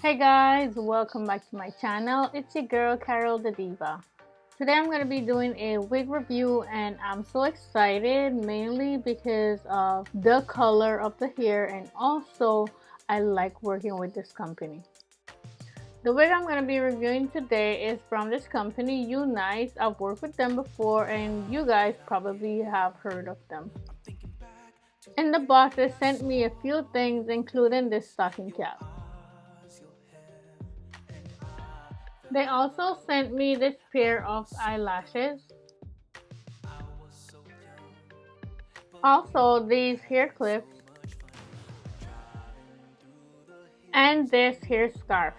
Hey guys, welcome back to my channel. It's your girl Karrill DaDiva. Today I'm going to be doing a wig review and I'm so excited mainly because of the color of the hair and also I like working with this company. The wig I'm going to be reviewing today is from this company, UNICE. I've worked with them before and you guys probably have heard of them. In the box they sent me a few things including this stocking cap. They also sent me this pair of eyelashes. Also these hair clips. And this hair scarf.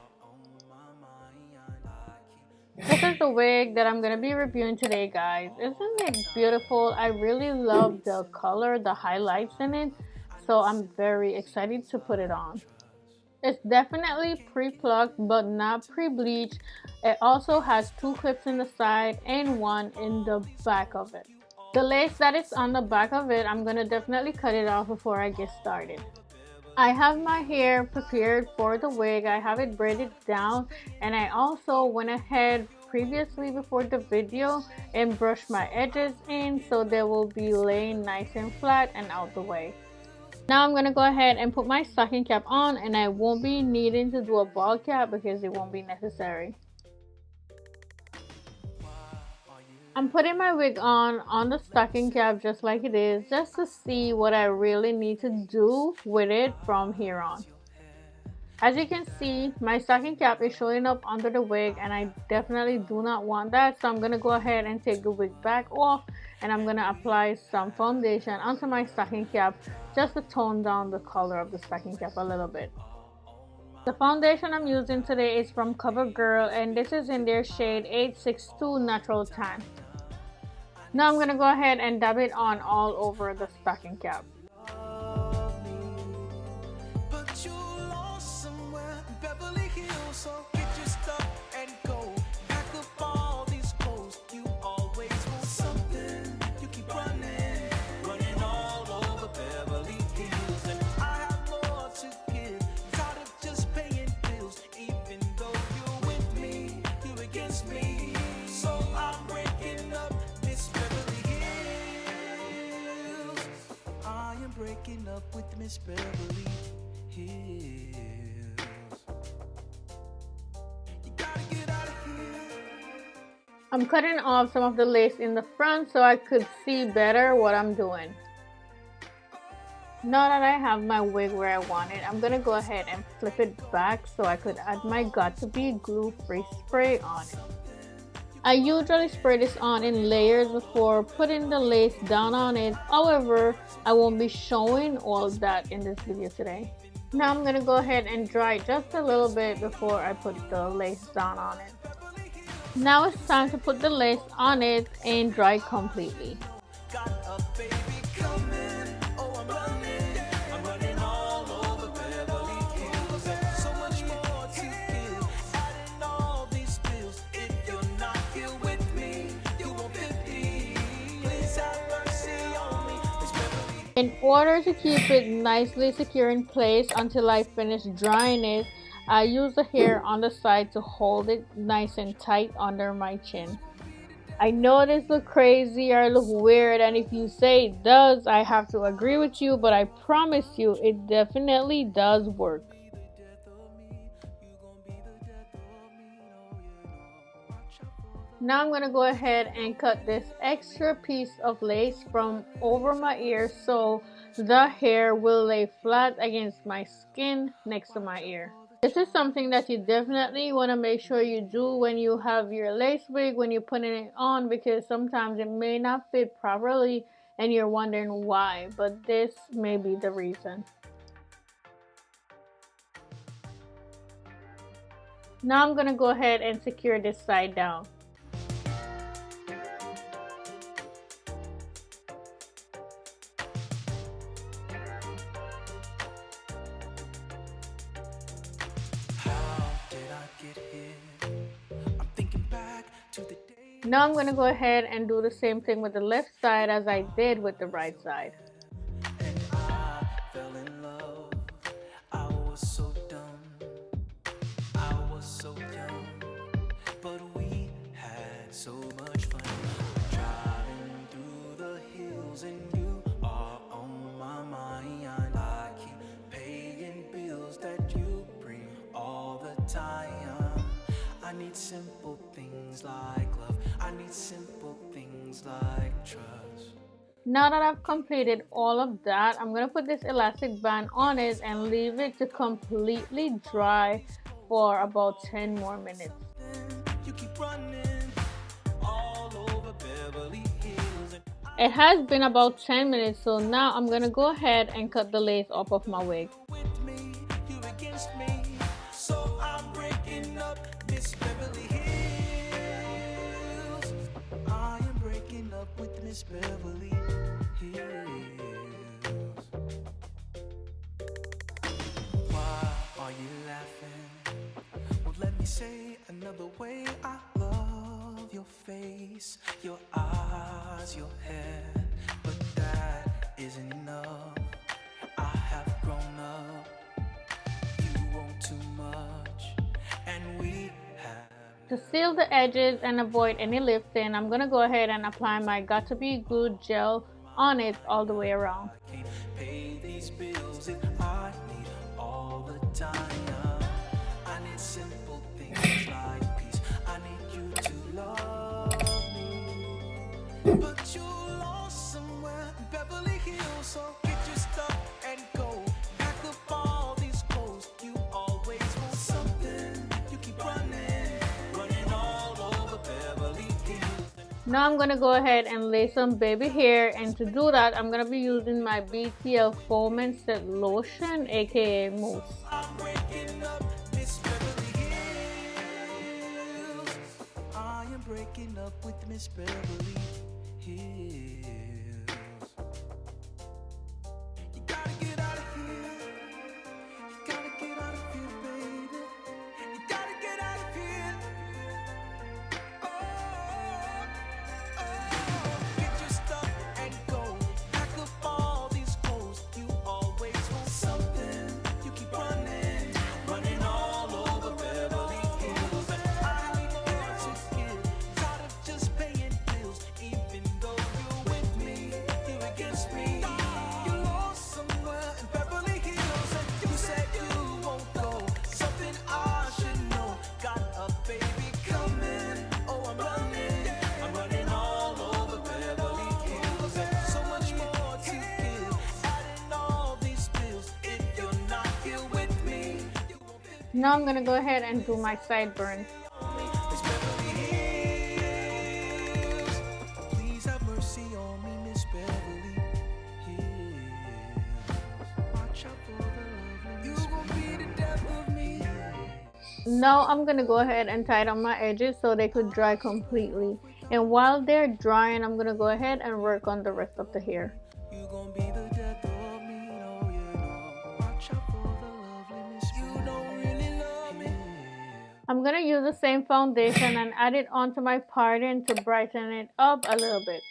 This is the wig that I'm going to be reviewing today, guys. Isn't it beautiful? I really love the color, the highlights in it. So I'm very excited to put it on. It's definitely pre-plucked but not pre-bleached. It also has two clips in the side and one in the back of it. The lace that is on the back of it, I'm going to definitely cut it off before I get started. I have my hair prepared for the wig. I have it braided down and I also went ahead previously before the video and brushed my edges in so they will be laying nice and flat and out the way. Now I'm going to go ahead and put my stocking cap on and I won't be needing to do a ball cap because it won't be necessary. I'm putting my wig on the stocking cap just like it is, just to see what I really need to do with it from here on. As you can see, my stocking cap is showing up under the wig and I definitely do not want that, so I'm going to go ahead and take the wig back off and I'm going to apply some foundation onto my stocking cap just to tone down the color of the stocking cap a little bit. The foundation I'm using today is from CoverGirl and this is in their shade 862 Natural Tan. Now I'm going to go ahead and dab it on all over the stocking cap. Breaking up with Miss Beverly Hills. You gotta get out of here. I'm cutting off some of the lace in the front so I could see better what I'm doing. Now that I have my wig where I want it, I'm gonna go ahead and flip it back so I could add my Got2b glue-free spray on it. I usually spray this on in layers before putting the lace down on it. However, I won't be showing all that in this video today. Now I'm going to go ahead and dry just a little bit before I put the lace down on it. Now it's time to put the lace on it and dry completely. In order to keep it nicely secure in place until I finish drying it, I use the hair on the side to hold it nice and tight under my chin. I know this looks crazy or look weird, and if you say it does, I have to agree with you, but I promise you it definitely does work. Now I'm going to go ahead and cut this extra piece of lace from over my ear so the hair will lay flat against my skin next to my ear. This is something that you definitely want to make sure you do when you have your lace wig when you're putting it on, because sometimes it may not fit properly and you're wondering why, but this may be the reason. Now I'm going to go ahead and secure this side down. Now I'm going to go ahead and do the same thing with the left side as I did with the right side. And I fell in love. I was so dumb. but we had so much fun. Driving through the hills and you are on my mind. I keep paying bills that you bring all the time. I need simple things like love. I need simple things like trust. Now that I've completed all of that, I'm going to put this elastic band on it and leave it to completely dry for about 10 more minutes. You keep running all over Beverly Hills. It has been about 10 minutes, so now I'm going to go ahead and cut the lace off of my wig. With me, you against me. So I'm breaking up Miss Beverly Hills. I am breaking up with Miss Beverly Hills. Why are you laughing? Well, let me say another way. I love your face, your eyes, your hair, but that isn't enough. I have grown up. You want too much, and we have. To seal the edges and avoid any lifting, I'm going to go ahead and apply my Got To Be Good gel on it all the way around. I can't pay these bills that I need all the time. I need simple things like peace. I need you to love me, but you lost somewhere in Beverly Hills. So get your stuff and go. Pack up all these clothes. You always want something. You keep running, running all over Beverly Hills. Now I'm going to go ahead and lay some baby hair, and to do that I'm going to be using my BTL Foam and Set Lotion, aka Mousse. I'm breaking up Miss Beverly Hills. I am breaking up with Miss Beverly Hills. You gotta get out of here. You gotta get out of here, baby. You gotta get out of here. Oh, get your stuff and go. Pack up all these clothes. You always want something. You keep running, running all over Beverly Hills. I need you to give. Tired of just paying bills, even though you're with me, you're against me. You lost somewhere in Beverly Hills, and you said you won't go. Something I should know. Got a baby coming. Oh, I'm running all over Beverly Hills. So much more to give. Adding all these bills. If you're not here with me, you won't fit Now I'm going to go ahead and do my sideburns. me. Miss Beverly Hills. Please have mercy on me, Miss Beverly Hills. Watch out for the lovely. You gon' be the death of me. Now I'm going to go ahead and tie down my edges so they could dry completely. And while they're drying, I'm going to go ahead and work on the rest of the hair. You gon' be the death of me, no, you know. Watch out for the lovely Miss. You don't really love me. I'm going to use the same foundation and add it onto my parting to brighten it up a little bit.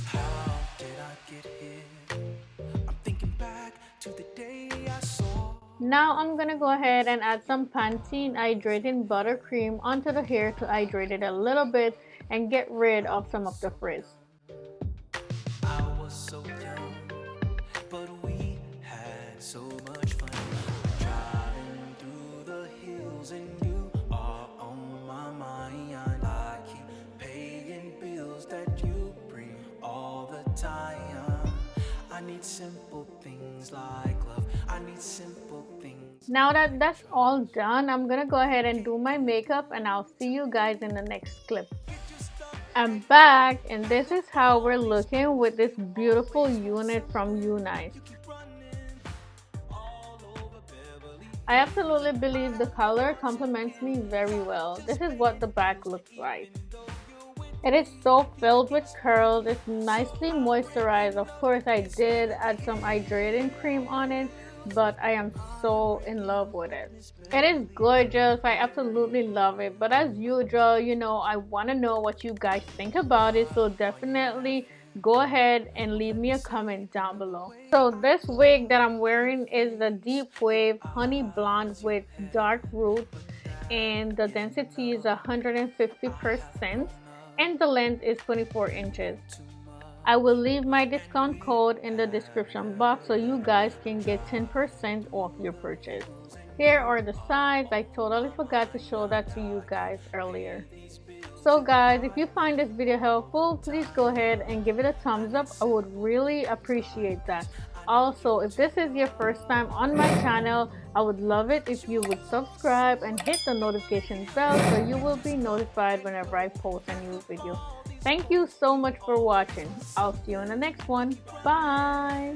How did I get here? I'm thinking back to the day I saw. Now I'm going to go ahead and add some Pantene Hydrating Buttercream onto the hair to hydrate it a little bit and get rid of some of the frizz. I was so young, but we had so much fun. Driving through the hills and you are on my mind. I keep paying bills that you bring all the time. I need simple things like love. I need simple things. Now that that's all done, I'm going to go ahead and do my makeup, and I'll see you guys in the next clip. I'm back, and this is how we're looking with this beautiful unit from UNICE. I absolutely believe the color complements me very well. This is what the back looks like. It is so filled with curls. It's nicely moisturized. Of course, I did add some hydrating cream on it, but I am so in love with it. It is gorgeous. I absolutely love it. But as usual, you know, I want to know what you guys think about it. So definitely go ahead and leave me a comment down below. So this wig that I'm wearing is the Deep Wave Honey Blonde with dark roots, and the density is 150% and the length is 24 inches. I will leave my discount code in the description box so you guys can get 10% off your purchase. Here are the sides. I totally forgot to show that to you guys earlier. So guys, if you find this video helpful, please go ahead and give it a thumbs up. I would really appreciate that. Also, if this is your first time on my channel, I would love it if you would subscribe and hit the notification bell so you will be notified whenever I post a new video. Thank you so much for watching. I'll see you in the next one. Bye!